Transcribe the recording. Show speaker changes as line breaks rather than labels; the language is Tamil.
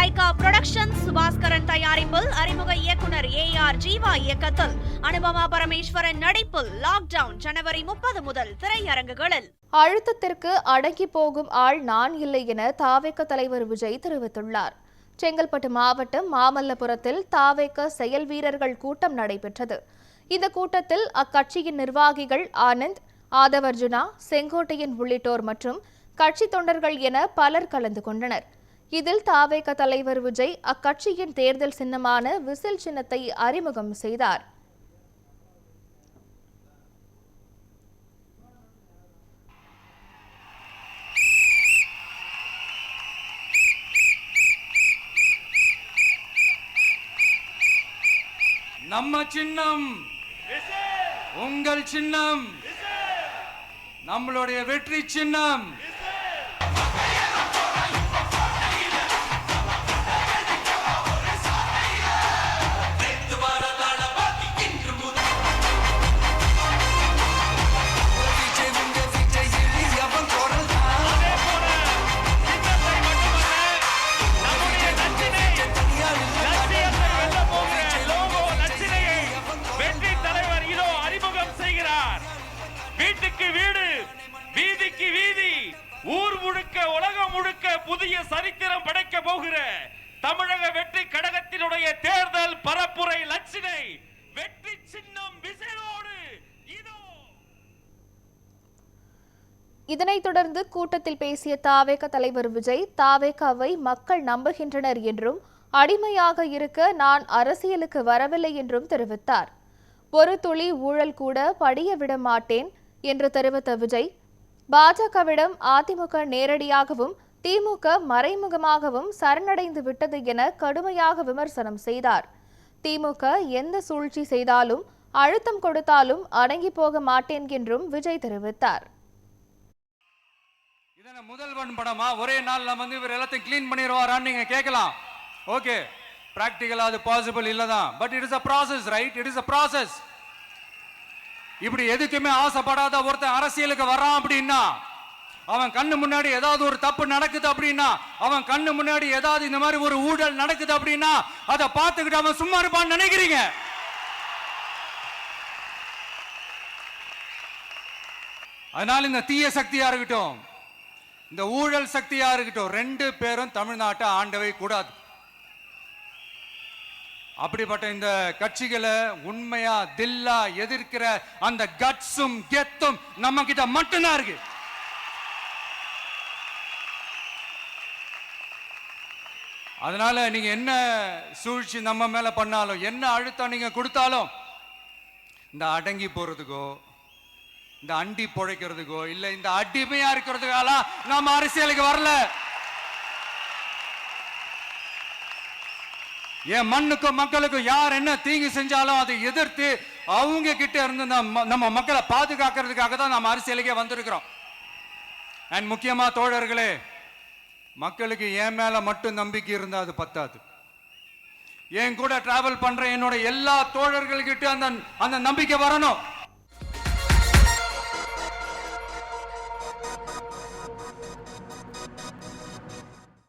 லைகா புரொடக்ஷன் சுபாஸ்கரன் தயாரிப்பில் அறிமுக இயக்குனர் AR ஜீவா இயக்கத்தில் அனுபமா பரமேஸ்வரன் நடிப்பில் லாக்டவுன் ஜனவரி 30 முதல் திரையரங்குகளில்.
அழுத்தத்திற்கு அடங்கி போகும் ஆள் நான் இல்லை என தாவேக தலைவர் விஜய் தெரிவித்துள்ளார். செங்கல்பட்டு மாவட்டம் மாமல்லபுரத்தில் தாவேக செயல் வீரர்கள் கூட்டம் நடைபெற்றது. இந்த கூட்டத்தில் அக்கட்சியின் நிர்வாகிகள் ஆனந்த், ஆதவர்ஜுனா, செங்கோட்டையன் உள்ளிட்டோர் மற்றும் கட்சி தொண்டர்கள் என பலர் கலந்து கொண்டனர். இதில் தாவேக தலைவர் விஜய் அக்கட்சியின் தேர்தல் சின்னமான விசில் சின்னத்தை அறிமுகம் செய்தார்.
நம்ம சின்னம் உங்கள் சின்னம், நம்மளுடைய வெற்றி சின்னம்.
வீட்டுக்கு வீடு, வீதிக்கு வீதி, ஊர் முழுக்க உலகம் முழுக்க புதிய சரித்திரம் படைக்க போகிற தமிழக வெற்றி கழகத்தினுடைய தேர்தல் பரப்புரை லட்சினை வெற்றி சின்னம் விசையோடு இதோ.
இதனைத் தொடர்ந்து கூட்டத்தில் பேசிய தாவேக தலைவர் விஜய் தாவேகாவை மக்கள் நம்புகின்றனர் என்றும் அடிமையாக இருக்க நான் அரசியலுக்கு வரவில்லை என்றும் தெரிவித்தார். ஒரு துளி ஊழல் கூட படிய விட மாட்டேன் என்று தெரிவித்த விஜய், பாஜகவிடம் அதிமுக நேரடியாகவும் திமுக மறைமுகமாகவும் சரணடைந்து விட்டது என கடுமையாக விமர்சனம் செய்தார். திமுக எந்த சூழ்ச்சி செய்தாலும் அழுத்தம் கொடுத்தாலும் அடங்கி போக மாட்டேன் என்றும் விஜய் தெரிவித்தார்.
இதன முதல்வன் படமா? ஒரே நாள் நம்ம இவர் எல்லாத்தையும் கிளீன் பண்ணிடுவாரான்னு நீங்க கேட்கலாம். ஓகே, பிராக்டிகலா அது பாசிபிள் இல்லதான். But it is a process, right? It is a process. இப்படி எதுக்குமே ஆசைப்படாத ஒருத்தன் அரசியலுக்கு வரான் அப்படின்னா, அவன் கண்ணு முன்னாடி ஏதாவது ஒரு தப்பு நடக்குது அப்படின்னா, அவன் கண்ணு முன்னாடி ஏதாவது இந்த மாதிரி ஒரு ஊழல் நடக்குது அப்படின்னா, அதை பார்த்துக்கிட்டு அவன் சும்மா இருப்பான்னு நினைக்கிறீங்க? அதனால இந்த தீய சக்தியா இருக்கட்டும், இந்த ஊழல் சக்தியா இருக்கட்டும், ரெண்டு பேரும் தமிழ்நாட்டை ஆண்டவை கூடாது. அப்படிப்பட்ட இந்த கட்சிகளை உண்மையா தில்லா எதிர்க்கிற அந்த கட்ஸும் கெத்தும் நம்ம கிட்ட மட்டும்தான் இருக்கு. அதனால நீங்க என்ன சூழ்ச்சி நம்ம மேல பண்ணாலும், என்ன அழுத்தம் நீங்க கொடுத்தாலும், இந்த அடங்கி போறதுக்கோ, இந்த அண்டி பொழைக்கிறதுக்கோ, இல்ல இந்த அடிமையா இருக்கிறதுக்கால நம்ம அரசியலுக்கு வரல. என் மண்ணுக்கும் மக்களுக்கும் யார் என்ன தீங்கு செஞ்சாலும் அதை எதிர்த்து அவங்க கிட்ட இருந்து நம்ம மக்களை பாதுகாக்கிறதுக்காக தான் நம்ம அரசியலுக்கே வந்திருக்கிறோம். அண்ட் முக்கியமா தோழர்களே, மக்களுக்கு என் மேல மட்டும் நம்பிக்கை இருந்தா அது பத்தாது. என் கூட டிராவல் பண்ற என்னோட எல்லா தோழர்கள்கிட்ட அந்த நம்பிக்கை வரணும்.